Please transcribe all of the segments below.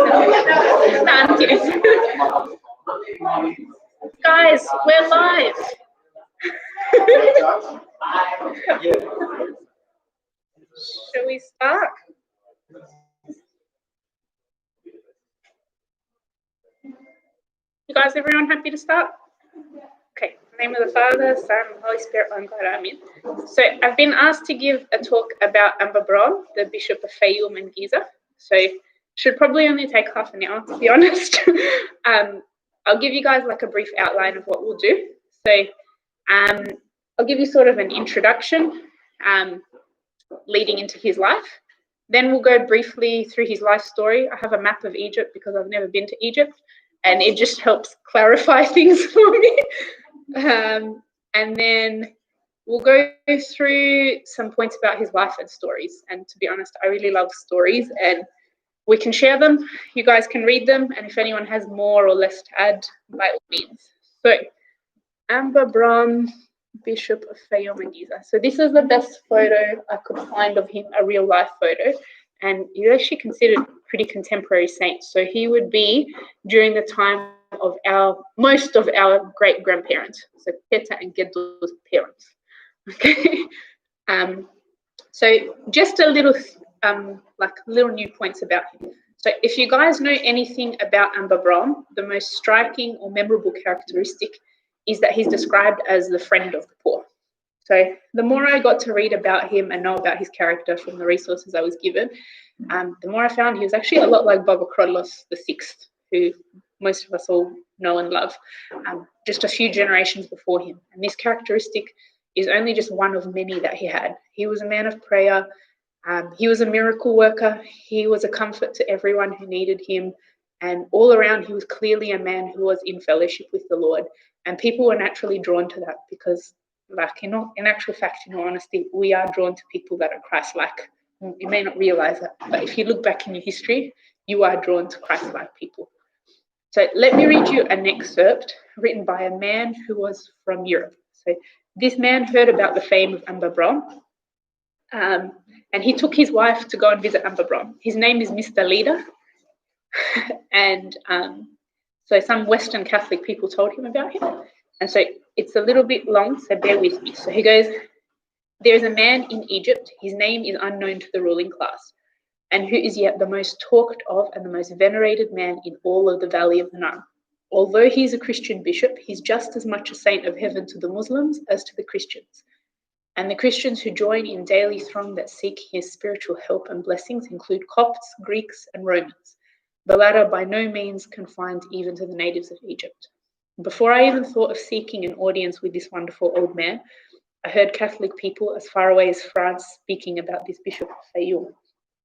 No, I'm kidding. Guys, we're live. Shall we start? You guys, everyone happy to start? Okay, in the name of the Father, Son, and Holy Spirit, one God, Amen. So I've been asked to give a talk about Abraam, the Bishop of Fayoum and Giza. So should probably only take half an hour, to be honest. I'll give you guys like a brief outline of what we'll do. So I'll give you sort of an introduction leading into his life. Then we'll go briefly through his life story. I have a map of Egypt because I've never been to Egypt, and it just helps clarify things for me. And then we'll go through some points about his life and stories. And to be honest, I really love stories, and we can share them. You guys can read them, and if anyone has more or less to add, by all means. So, Abraam, Bishop of Fayoum and Giza. So this is the best photo I could find of him, a real life photo, and he's actually considered pretty contemporary saint. So he would be during the time of most of our great grandparents, so Peta and Gedul's parents. Okay. So just a little little new points about him. So if you guys know anything about Abraam, the most striking or memorable characteristic is that he's described as the friend of the poor. So the more I got to read about him and know about his character from the resources I was given, the more I found he was actually a lot like Baba Krolos VI, who most of us all know and love, just a few generations before him. And this characteristic is only just one of many that he had. He was a man of prayer. He was a miracle worker. He was a comfort to everyone who needed him. And all around, he was clearly a man who was in fellowship with the Lord. And people were naturally drawn to that because, in actual fact, in all honesty, we are drawn to people that are Christ-like. You may not realize that, but if you look back in your history, you are drawn to Christ-like people. So let me read you an excerpt written by a man who was from Europe. So this man heard about the fame of Abraam, and he took his wife to go and visit Abraam. His name is Mr. Leader, and so some Western Catholic people told him about him. And so it's a little bit long, so bear with me. So he goes, there is a man in Egypt, his name is unknown to the ruling class, and who is yet the most talked of and the most venerated man in all of the Valley of the Nile. Although he is a Christian bishop, he's just as much a saint of heaven to the Muslims as to the Christians. And the Christians who join in daily throng that seek his spiritual help and blessings include Copts, Greeks, and Romans, the latter by no means confined even to the natives of Egypt. Before I even thought of seeking an audience with this wonderful old man, I heard Catholic people as far away as France speaking about this Bishop of Fayoum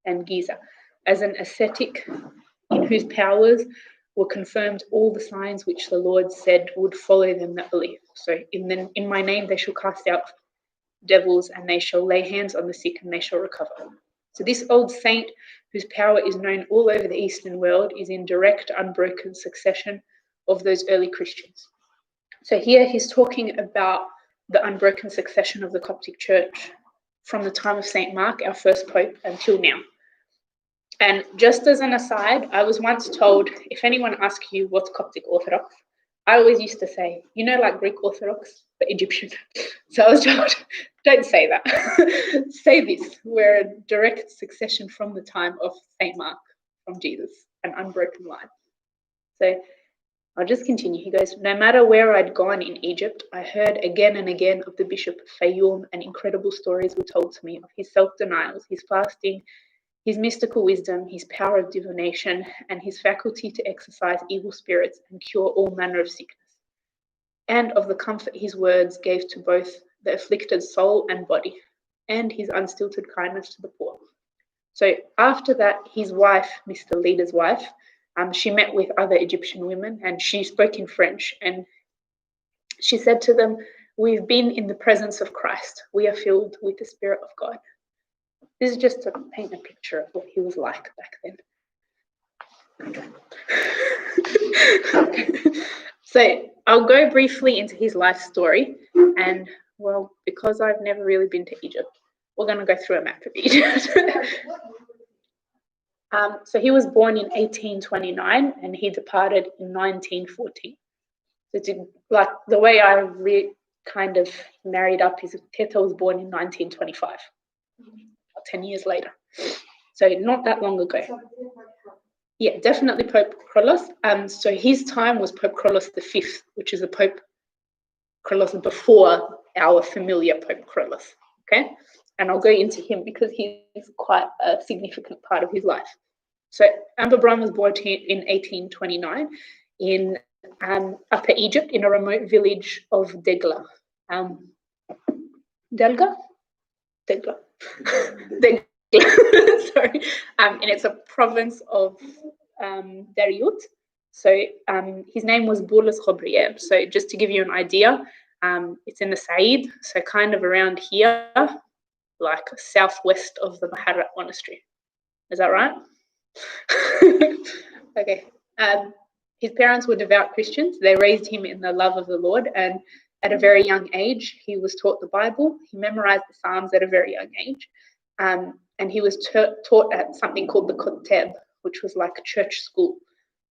and Giza as an ascetic in whose powers were confirmed all the signs which the Lord said would follow them that believe. So in my name they shall cast out devils, and they shall lay hands on the sick, and they shall recover. So this old saint, whose power is known all over the Eastern world, is in direct, unbroken succession of those early Christians. So here he's talking about the unbroken succession of the Coptic Church from the time of St. Mark, our first pope, until now. And just as an aside, I was once told, if anyone asks you what's Coptic Orthodox, I always used to say, like Greek Orthodox, but Egyptian. So I was told, don't say that. Say this, we're a direct succession from the time of St. Mark, from Jesus, an unbroken line. So I'll just continue. He goes, no matter where I'd gone in Egypt, I heard again and again of the Bishop of Fayoum, and incredible stories were told to me of his self-denials, his fasting, his mystical wisdom, his power of divination, and his faculty to exorcise evil spirits and cure all manner of sickness, and of the comfort his words gave to both the afflicted soul and body, and his unstilted kindness to the poor. So after that, his wife, Mr. Leader's wife, she met with other Egyptian women, and she spoke in French, and she said to them, we've been in the presence of Christ. We are filled with the Spirit of God. This is just to paint a picture of what he was like back then. So I'll go briefly into his life story, and well, because I've never really been to Egypt, we're going to go through a map of Egypt. So he was born in 1829 and he departed in 1914. So like the way I kind of married up is Teta was born in 1925, 10 years later. So not that long ago. Yeah, definitely Pope Krolos. So his time was Pope Krolos V, which is a Pope Krolos before our familiar Pope Krolos. Okay, and I'll go into him because he's quite a significant part of his life. So Abraam was born in 1829 in Upper Egypt in a remote village of Degla. Delga? Degla. Degla. Sorry. And it's a province of Dariut. So his name was Boulos Khobrieb. So just to give you an idea, it's in the Said, so kind of around here, like southwest of the Maharat monastery. Is that right? Okay. His parents were devout Christians. They raised him in the love of the Lord, and at a very young age, he was taught the Bible. He memorized the Psalms at a very young age, and he was taught at something called the Koteb, which was like a church school.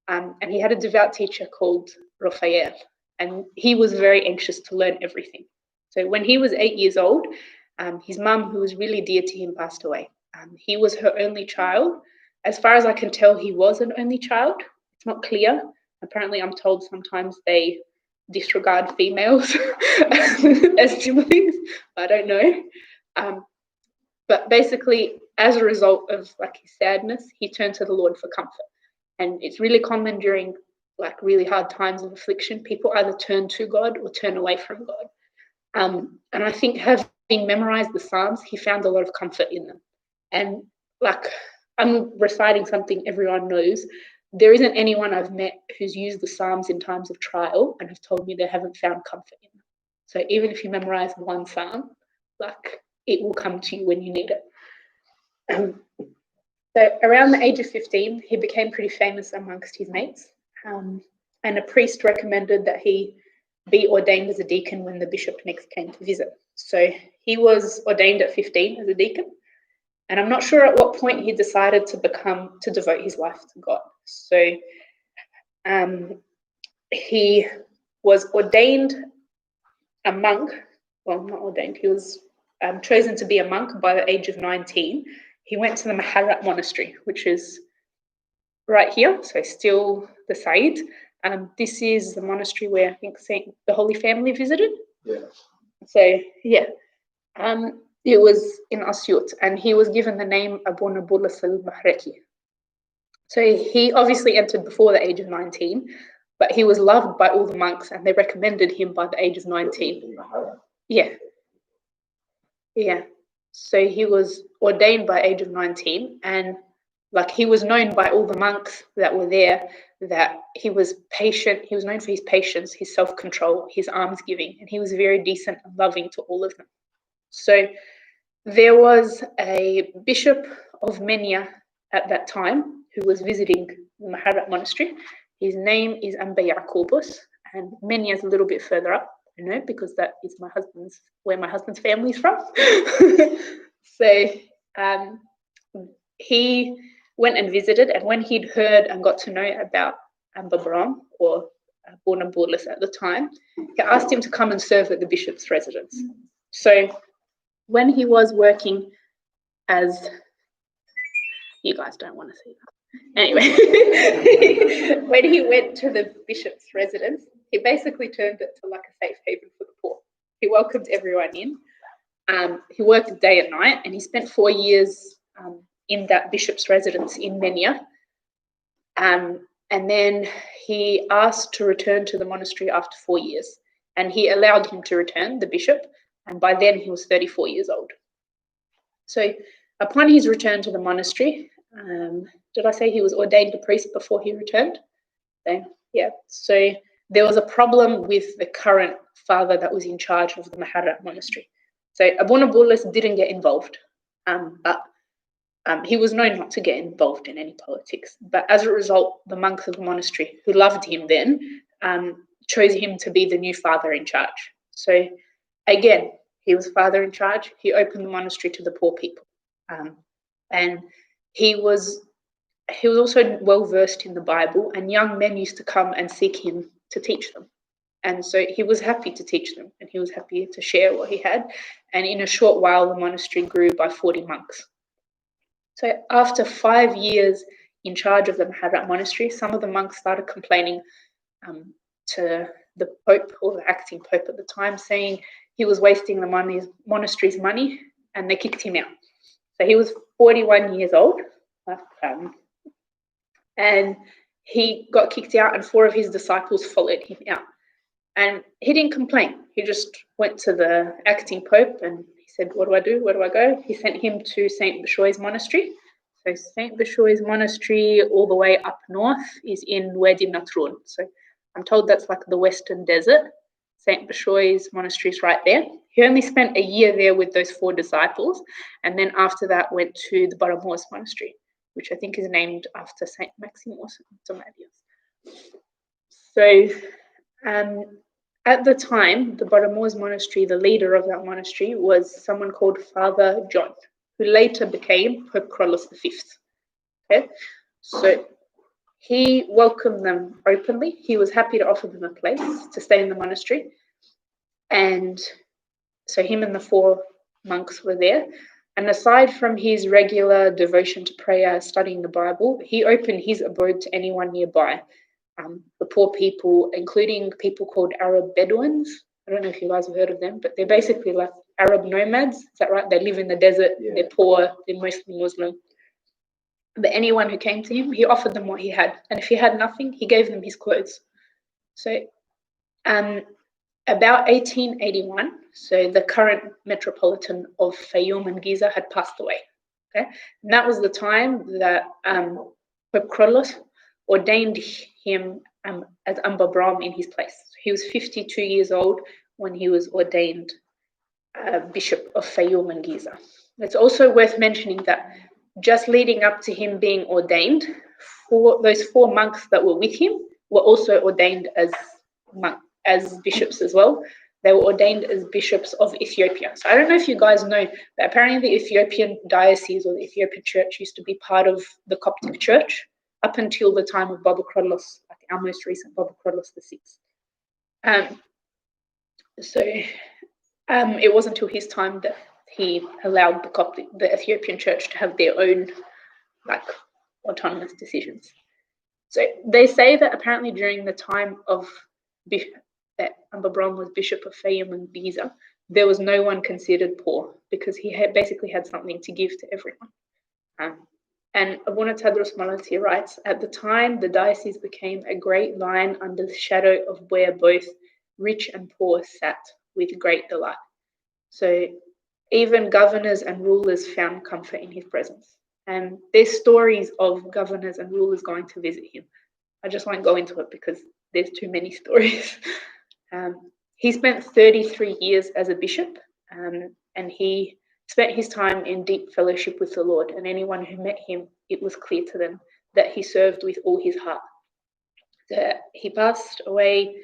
And he had a devout teacher called Raphael, and he was very anxious to learn everything. So when he was 8 years old, his mum, who was really dear to him, passed away. He was her only child. As far as I can tell, he was an only child. It's not clear. Apparently, I'm told sometimes they disregard females as siblings. I don't know. But basically, as a result of like his sadness, he turned to the Lord for comfort. And it's really common during like really hard times of affliction. People either turn to God or turn away from God. And I think having memorized the Psalms, he found a lot of comfort in them. And like I'm reciting something everyone knows. There isn't anyone I've met who's used the Psalms in times of trial and have told me they haven't found comfort in them. So even if you memorize one Psalm, like it will come to you when you need it. So around the age of 15, he became pretty famous amongst his mates. And a priest recommended that he be ordained as a deacon when the bishop next came to visit. So he was ordained at 15 as a deacon. And I'm not sure at what point he decided to devote his life to God. So he was ordained a monk. Well, not ordained. He was chosen to be a monk by the age of 19. He went to the Maharat monastery, which is right here. So still the Said. This is the monastery where I think the Holy Family visited. Yeah. So yeah. It was in Asyut, and he was given the name Abu Nabulas al-Bahreki. So he obviously entered before the age of 19, but he was loved by all the monks, and they recommended him by the age of 19. Yeah. Yeah. So he was ordained by age of 19, and like he was known by all the monks that were there that he was patient. He was known for his patience, his self-control, his almsgiving, and he was very decent and loving to all of them. So there was a bishop of Menia at that time who was visiting the Maharat monastery. His name is Anba, and Menia is a little bit further up, I know, because that is where my husband's family is from. So he went and visited, and when he'd heard and got to know about Abraam, or Borna Borlis at the time, he asked him to come and serve at the bishop's residence. So when he was working as, you guys don't want to see that. Anyway, when he went to the bishop's residence, he basically turned it to like a safe haven for the poor. He welcomed everyone in. He worked day and night, and he spent 4 years in that bishop's residence in Menia. And then he asked to return to the monastery after 4 years, and he allowed him to return, the bishop, and by then he was 34 years old. So upon his return to the monastery, did I say he was ordained a priest before he returned? So, yeah, so there was a problem with the current father that was in charge of the Maharat monastery. So Abu Nabulas didn't get involved, but he was known not to get involved in any politics. But as a result, the monks of the monastery, who loved him then, chose him to be the new father in charge. So again, he was father in charge. He opened the monastery to the poor people. And he was he was also well versed in the Bible, and young men used to come and seek him to teach them. And so he was happy to teach them, and he was happy to share what he had. And in a short while, the monastery grew by 40 monks. So after 5 years in charge of the Mahabharat monastery, some of the monks started complaining to the Pope, or the acting Pope at the time, saying he was wasting the monastery's money, and they kicked him out. So he was 41 years old, and he got kicked out, and 4 of his disciples followed him out. And he didn't complain. He just went to the acting Pope and he said, what do I do? Where do I go? He sent him to St. Bishoy's monastery. So St. Bishoy's monastery, all the way up north, is in Wadi Natrun. So I'm told that's like the Western Desert. St. Bishoy's monastery is right there. He only spent a year there with those 4 disciples, and then after that went to the Baramoos monastery, which I think is named after St. Maximus Tomadius. So at the time, the Baramoos monastery, the leader of that monastery was someone called Father John, who later became Pope Carlos V. Okay, so he welcomed them openly. He was happy to offer them a place to stay in the monastery. And so him and the 4 monks were there. And aside from his regular devotion to prayer, studying the Bible, he opened his abode to anyone nearby. The poor people, including people called Arab Bedouins. I don't know if you guys have heard of them, but they're basically like Arab nomads. Is that right? They live in the desert. Yeah. They're poor. They're mostly Muslim. But anyone who came to him, he offered them what he had. And if he had nothing, he gave them his clothes. So about 1881, so the current metropolitan of Fayoum and Giza had passed away. Okay, and that was the time that Pope Carlos ordained him as Anba Abraam in his place. He was 52 years old when he was ordained Bishop of Fayoum and Giza. It's also worth mentioning that just leading up to him being ordained, those 4 monks that were with him were also ordained as bishops as well. They were ordained as bishops of Ethiopia. So I don't know if you guys know, but apparently the Ethiopian diocese or the Ethiopian church used to be part of the Coptic church up until the time of Baba Carlos, like our most recent Baba Carlos VI. It wasn't until his time that he allowed the Ethiopian church to have their own like autonomous decisions. So they say that apparently during the time of that Anba Abraam was Bishop of Fayoum and Giza, there was no one considered poor because he had basically had something to give to everyone. And Abuna Tadros Malatia writes, at the time, the diocese became a great line under the shadow of where both rich and poor sat with great delight. So even governors and rulers found comfort in his presence. And there's stories of governors and rulers going to visit him. I just won't go into it because there's too many stories. He spent 33 years as a bishop, and he spent his time in deep fellowship with the Lord, and anyone who met him, it was clear to them that he served with all his heart. He passed away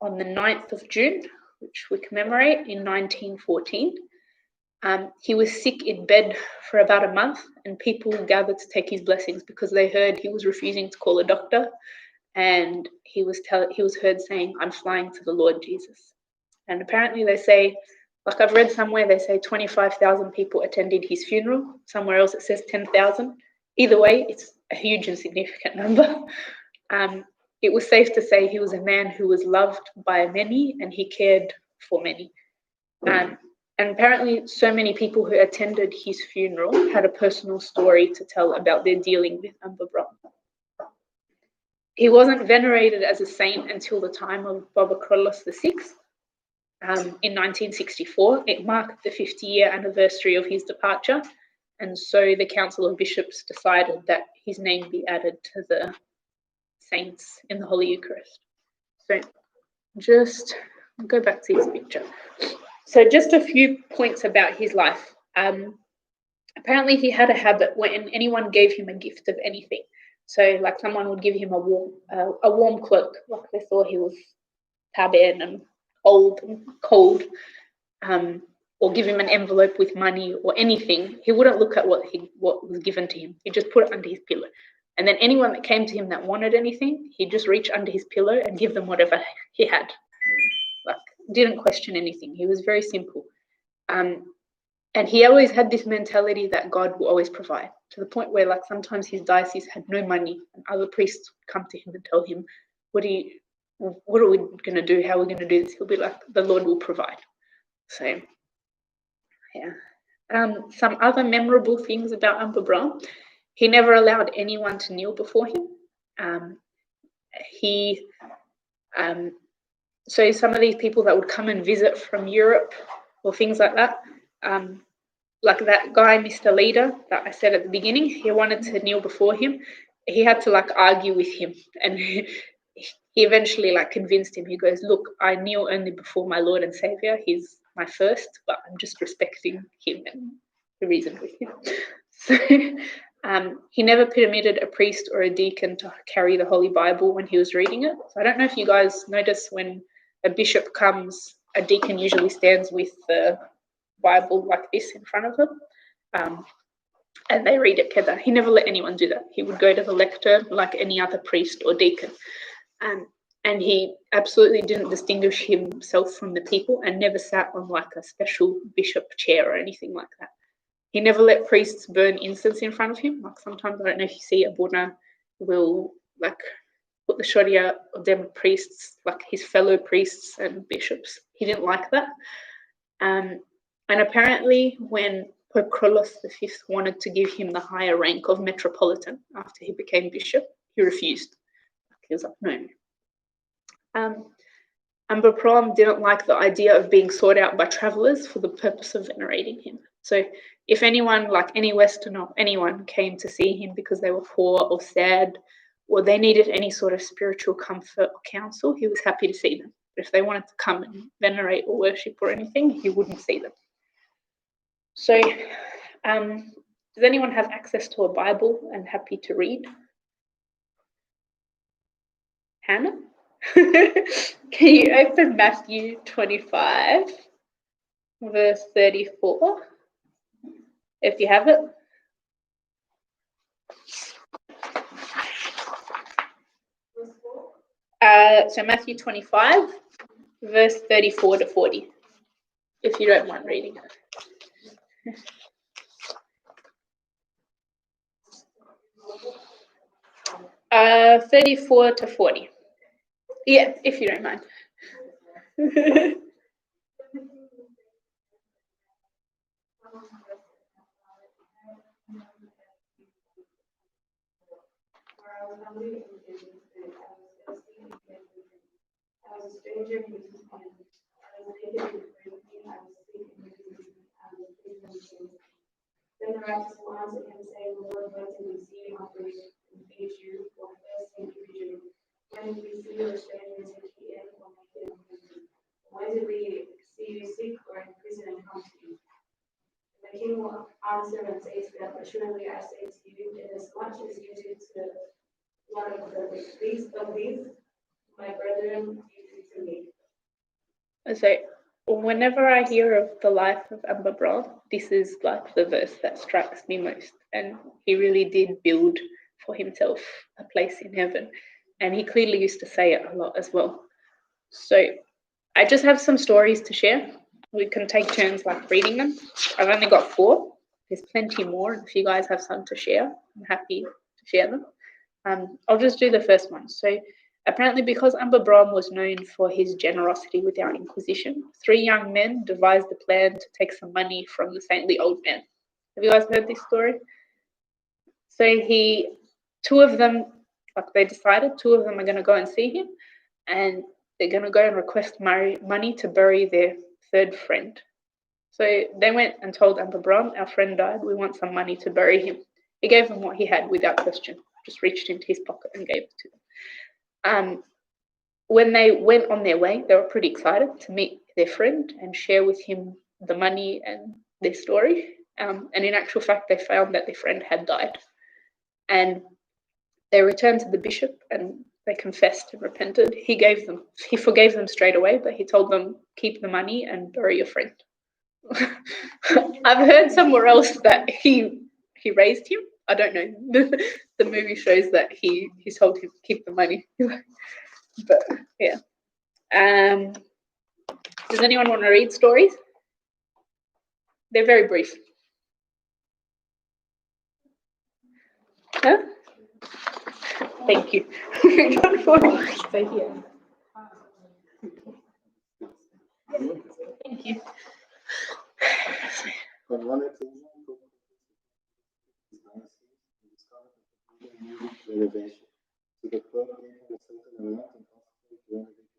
on the 9th of June, which we commemorate, in 1914. He was sick in bed for about a month, and people gathered to take his blessings because they heard he was refusing to call a doctor, and he was heard saying, "I'm flying to the Lord Jesus." And apparently they say, like I've read somewhere, they say 25,000 people attended his funeral. Somewhere else it says 10,000. Either way, it's a huge and significant number. It was safe to say he was a man who was loved by many and he cared for many. And apparently so many people who attended his funeral had a personal story to tell about their dealing with Anba Abraam. He wasn't venerated as a saint until the time of Baba Carlos VI. In 1964, it marked the 50-year anniversary of his departure, and so the Council of Bishops decided that his name be added to the saints in the Holy Eucharist. So just go back to his picture. So just a few points about his life. Apparently he had a habit when anyone gave him a gift of anything. So like someone would give him a warm cloak, like they thought he was taben and old and cold, or give him an envelope with money or anything. He wouldn't look at what was given to him. He just put it under his pillow. And then anyone that came to him that wanted anything, he'd just reach under his pillow and give them whatever he had. Like, didn't question anything. He was very simple. And he always had this mentality that God will always provide, to the point where, like, sometimes his diocese had no money and other priests would come to him and tell him, what are we going to do? How are we going to do this? He'll be like, the Lord will provide. So, yeah. Some other memorable things about Abraam: he never allowed anyone to kneel before him. So some of these people that would come and visit from Europe or things like that, like that guy, Mr. Leader, that I said at the beginning, he wanted to kneel before him. He had to like argue with him, and he eventually like convinced him. He goes, look, I kneel only before my Lord and Savior. He's my first, but I'm just respecting him and the reason with him. So he never permitted a priest or a deacon to carry the Holy Bible when he was reading it. So I don't know if you guys notice, when a bishop comes, a deacon usually stands with the Bible like this in front of them, and they read it together. He never let anyone do that. He would go to the lectern like any other priest or deacon, and he absolutely didn't distinguish himself from the people, and never sat on like a special bishop chair or anything like that. He never let priests burn incense in front of him. Like, sometimes, I don't know if you see, Abuna will like put the shoria of them priests, like his fellow priests and bishops. He didn't like that. And apparently when Pope Carlos V wanted to give him the higher rank of metropolitan after he became bishop, he refused. He was like, no. Abraam didn't like the idea of being sought out by travellers for the purpose of venerating him. So if anyone, like any Western or anyone, came to see him because they were poor or sad, or they needed any sort of spiritual comfort or counsel, he was happy to see them. But if they wanted to come and venerate or worship or anything, he wouldn't see them. So does anyone have access to a Bible and happy to read? Hannah? Can you open Matthew 25, verse 34, if you have it? So Matthew 25, verse 34 to 40, if you don't mind reading it. 34 to 40. Yeah, if you don't mind. I was a stranger in his land. I was naked and I was sleeping in his hand. Then the righteous will answer him, saying, Lord, when did we see you hungry and feed you, or thirsty and give you? When did we see you a stranger and take you in, or naked and feed you? When did we see you sick or in prison and come to you? And the king will answer and say to them, Assuredly I say to you, inasmuch as you did to one of the least of these, my brethren, you did to me. So whenever I hear of the life of Abraam, this is like the verse that strikes me most. And he really did build for himself a place in heaven. And he clearly used to say it a lot as well. So I just have some stories to share. We can take turns like reading them. I've only got 4. There's plenty more. If you guys have some to share, I'm happy to share them. I'll just do the first one. So apparently, because Abraam was known for his generosity without inquisition, 3 young men devised a plan to take some money from the saintly old man. Have you guys heard this story? So two of them are going to go and see him, and they're going to go and request money to bury their 3rd friend. So they went and told Abraam, our friend died, we want some money to bury him. He gave them what he had without question, just reached into his pocket and gave it to them. When they went on their way, they were pretty excited to meet their friend and share with him the money and their story. And in actual fact, they found that their friend had died. And they returned to the bishop and they confessed and repented. He forgave them straight away, but he told them, keep the money and bury your friend. I've heard somewhere else that he raised him, I don't know. The movie shows that he's told him to keep the money. But yeah. Does anyone want to read stories? They're very brief. Huh? Thank you. Stay here. Thank you. On one occasion, renovation. So the Pope gave him a certain amount and asked him to renovate the building.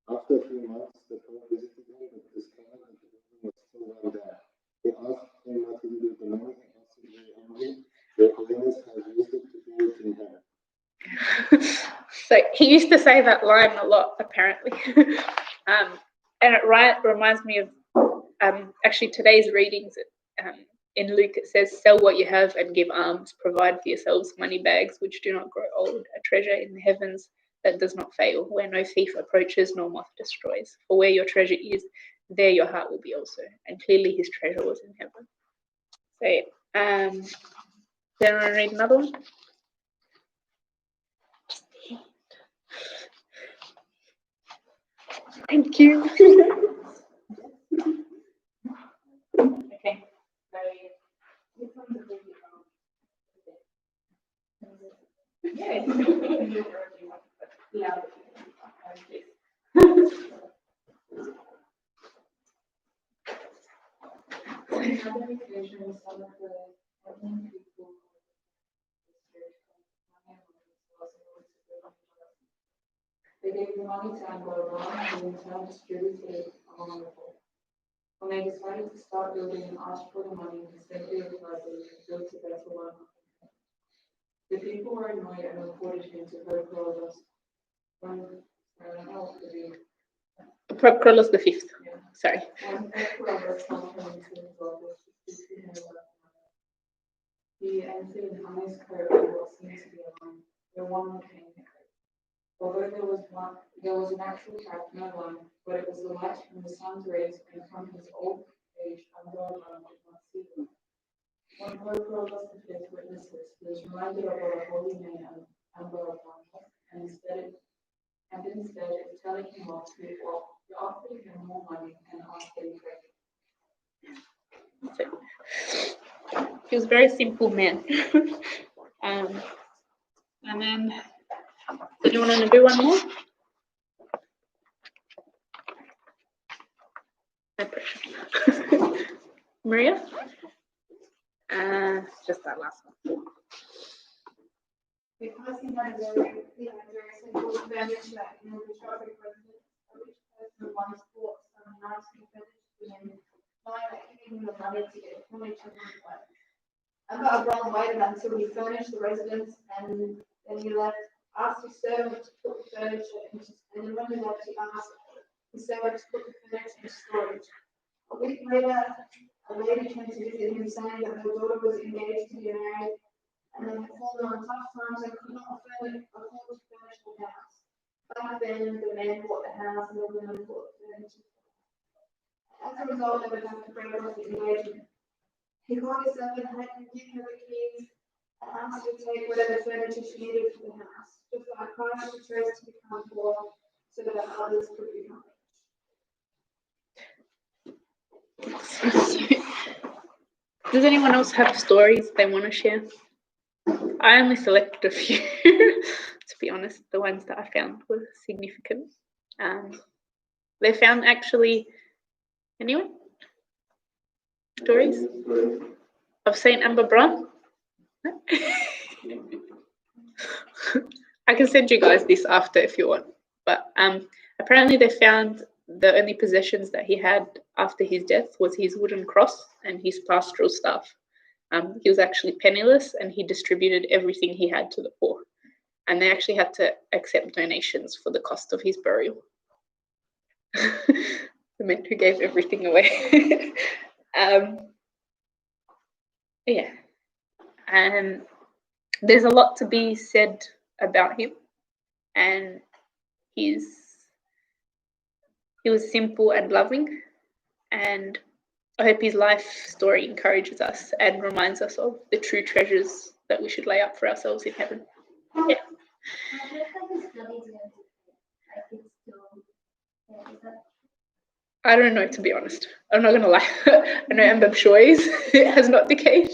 After a few months, the Pope visited him but discovered that the building was still run down. He asked him what he did with the money. He answered very humbly, "Your Holiness has used it to build in heaven." So he used to say that line a lot, apparently. And it reminds me of actually today's readings. In Luke, it says, "Sell what you have and give alms. Provide for yourselves money bags which do not grow old, a treasure in the heavens that does not fail, where no thief approaches nor moth destroys. For where your treasure is, there your heart will be also." And clearly his treasure was in heaven. So, then I read another one. Thank you. Okay. Yeah. They gave the money to Anba and in turn distributed it among the poor. When they decided to start building and asked for the money, he simply replied that he could build a better one. The people were annoyed and reported him to Pope Carlos. Pope Carlos V. Yeah. Sorry. When Pope Carlos told him into his office to speak to him about the matter, he entered in his coat with what seemed to be a line. No one came in the coat. Although there was an actual fact, no line, but it was the light from the sun's rays, and from his old age, Abraam did not see them. When Pope Carlos V witnessed this, he was reminded of what a holy man Anba was, and instead of telling him off, he offered him more money and asked that he pray. He was a very simple man. And then, did you want to do one more? No pressure. Maria? Just that last one. Because he had a very simple furniture in the Georgy residence, a rich person once bought some nice new furniture to him, knowing that giving him the money to get furniture wouldn't work. Abraam waited until he furnished the residence and then he left, asked his servant to put the furniture into, and then when he left, he asked his servant to put the furniture into storage. A week later, a lady came to visit him saying that her daughter was engaged to be married and they had fallen on tough times and could not afford to furnish the house. Back then, the man bought the house and the woman bought the furniture. As a result, they would have to break off the engagement. He called his servant, had him give her the keys, and asked her to take whatever furniture she needed for the house, just like Christ who chose to become poor so that others could become rich. Does anyone else have stories they want to share? I only selected a few, to be honest. The ones that I found were significant. They found actually, anyone? Stories of Saint Abraam? I can send you guys this after if you want. But apparently they found the only possessions that he had after his death was his wooden cross and his pastoral staff. He was actually penniless and he distributed everything he had to the poor. And they actually had to accept donations for the cost of his burial. The man who gave everything away. Yeah. And there's a lot to be said about him. And he was simple and loving. And I hope his life story encourages us and reminds us of the true treasures that we should lay up for ourselves in heaven. Yeah. I don't know, to be honest. I'm not going to lie. I know Anba Shoy's has not decayed.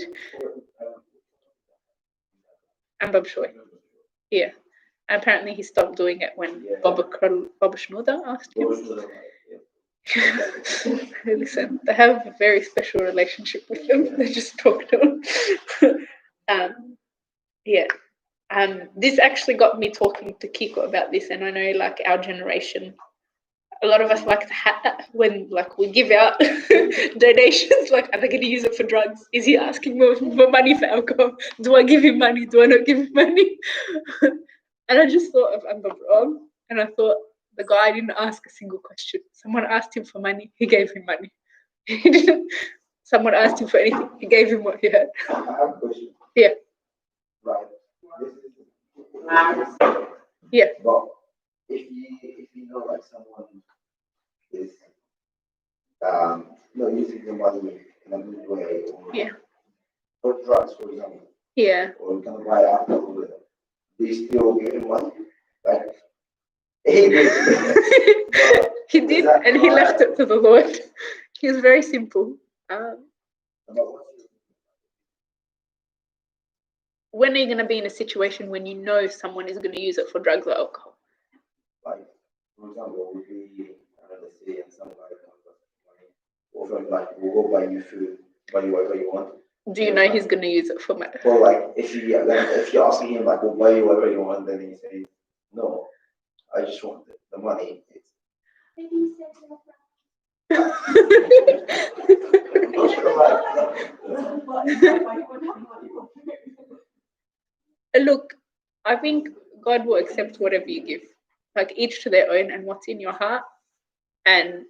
Anba Shoy. Yeah. And apparently he stopped doing it when Baba Shnoda asked him. Listen, they have a very special relationship with them. They just talk to him. Yeah. This actually got me talking to Kiko about this, and I know like our generation, a lot of us like to when like we give out donations, like are they going to use it for drugs? Is he asking for money for alcohol? Do I give him money? Do I not give him money? And I just thought of Abraam, and I thought the guy didn't ask a single question. Someone asked him for money, he gave him money. He didn't. Someone asked him for anything, he gave him what he had. I have a question. Yeah. Right. Yeah. But if you know like someone is not using the money in a good way, or Yeah. for drugs, for example, Yeah. or gonna buy alcohol with it, they still give him money? Like he did. He did, and he left it to the Lord. He was very simple. When are you going to be in a situation when you know someone is going to use it for drugs or alcohol? Like, for example, we be another city and somebody comes up money, offer like we'll go buy you food, buy you whatever you want. Do you know he's going to use it for money? Or like if you're asking him like we'll buy you whatever you want, then he says no, I just want the money. Look, I think God will accept whatever you give, like each to their own and what's in your heart. And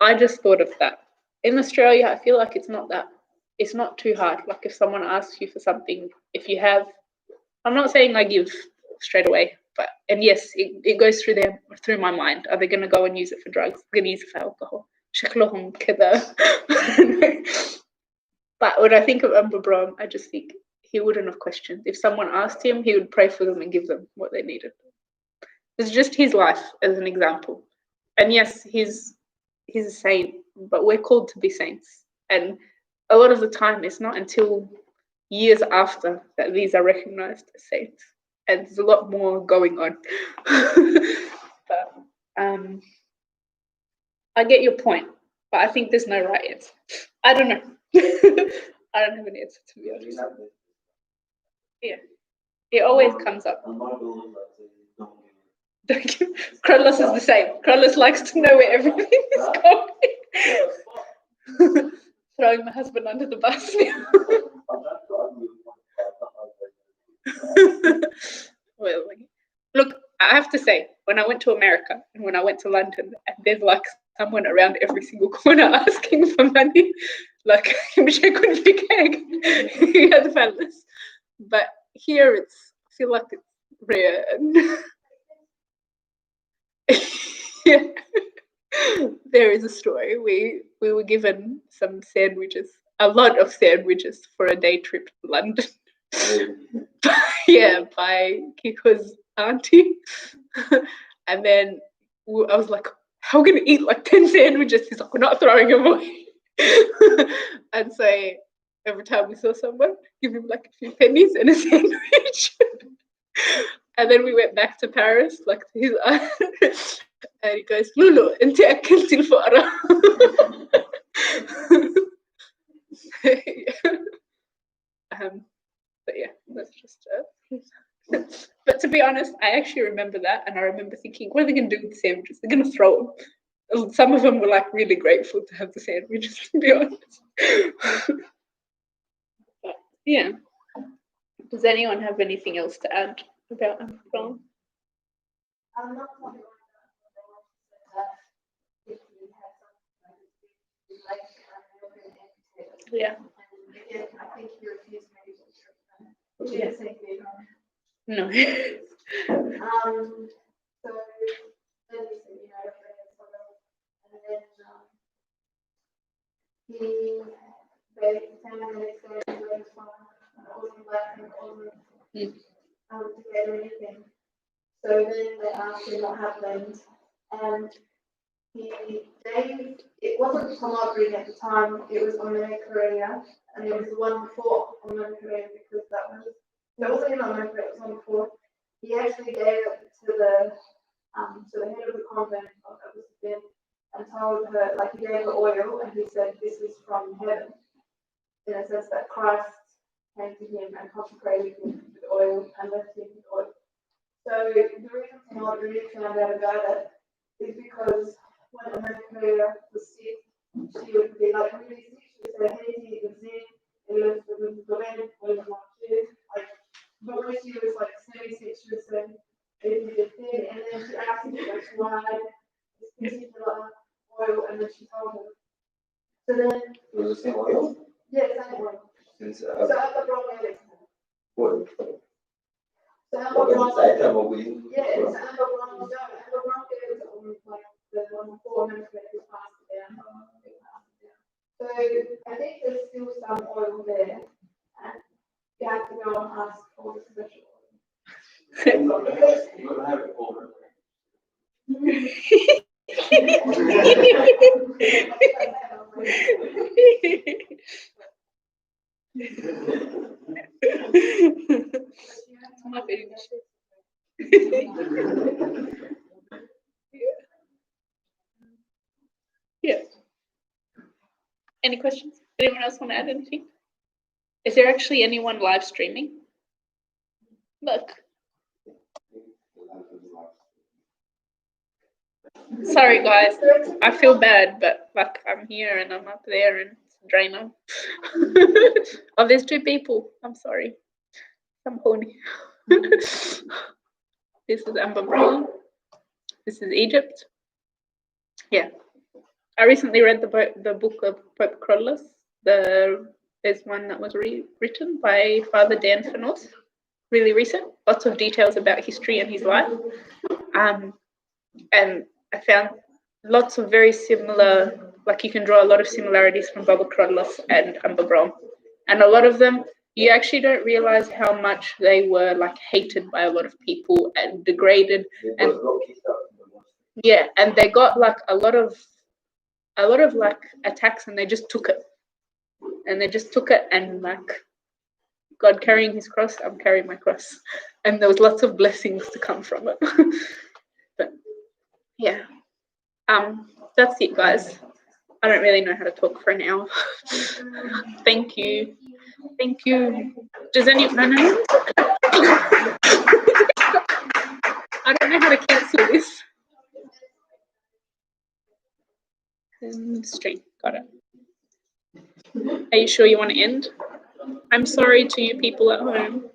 I just thought of that. In Australia, I feel like it's not too hard. Like if someone asks you for something, if you have, I'm not saying I give straight away, and yes, it goes through my mind. Are they going to go and use it for drugs? Going to use it for alcohol? شكلهم كذا. But when I think of Abraam, I just think he wouldn't have questioned. If someone asked him, he would pray for them and give them what they needed. It's just his life as an example. And yes, he's a saint, but we're called to be saints. And a lot of the time, it's not until years after that these are recognized as saints. And there's a lot more going on. But I get your point, but I think there's no right answer. I don't know. I don't have an answer, to be honest. Yeah. It always comes up. Carlos is the same. Carlos likes to know where everything is going. Throwing my husband under the bus now. Well, look, I have to say, when I went to America and when I went to London, and there's like someone around every single corner asking for money, like مش هيكون في كيك. He had fellas. But here I feel like it's rare. Yeah. There is a story. We were given some sandwiches, a lot of sandwiches for a day trip to London. Yeah, by Kiko's auntie. And then I was like, how are we going to eat like 10 sandwiches? He's like, we're not throwing them away. And so every time we saw someone, give him like a few pennies and a sandwich. And then we went back to Paris, like to his aunt. And he goes, Lulu, انت أكلتي الفقراء. But yeah, that's just but to be honest, I actually remember that, and I remember thinking, what are they going to do with the sandwiches? They're going to throw them. Some of them were like really grateful to have the sandwiches, to be honest. But yeah. Does anyone have anything else to add about Abraam? I'm not talking about if we have something like Yeah. And I think he refused maybe to Yeah. say No. so then we said, and then they found the next day and it was fine. And it wasn't black and it wasn't together or anything. So then they asked him what happened, and it wasn't Pomodori at the time, it was Korea, and it was the one before Korea because that wasn't even Korea, it was one before. He actually gave it to the head of the convent of Abraam and told her, like, he gave her oil and he said, this is from heaven, in a sense that Christ came to him and consecrated him with oil and left him with oil. So the reason Pomodori found out about it is because when America was sick, she would be like really sick. She would say, hey, the zinc, it was the land, like, but when she was like 76, she would say, it was a thing, and then she asked me like why this particular oil, and then she told her. So then it was the same oil? Yeah, same oil. So Anba brought it. What? So Anba brought it. Yeah, so Anba brought it. Anba brought it like the one before America was passed down. So I think there's still some oil there, and you have to go and ask for the special oil. You gotta have it over. My baby. Yeah. Any questions? Anyone else want to add anything? Is there actually anyone live streaming? Look. Sorry guys, I feel bad, but like I'm here and I'm up there and it's a drainer. Oh, there's two people. I'm sorry. I'm horny. This is Anba Brown. This is Egypt. Yeah. I recently read the book of Pope Crodulus. There's one that was written by Father Dan Fanos, really recent. Lots of details about history and his life. And I found lots of very similar, like you can draw a lot of similarities from Baba Crodulus and Anba Brown. And a lot of them, you actually don't realize how much they were like hated by a lot of people and degraded. And yeah, and they got like a lot of like attacks, and they just took it. And like God carrying his cross, I'm carrying my cross. And there was lots of blessings to come from it. But yeah. That's it, guys. I don't really know how to talk for an hour. Thank you. Does anyone know? I don't know how to cancel this. Stream. Got it. Are you sure you want to end? I'm sorry to you people at home.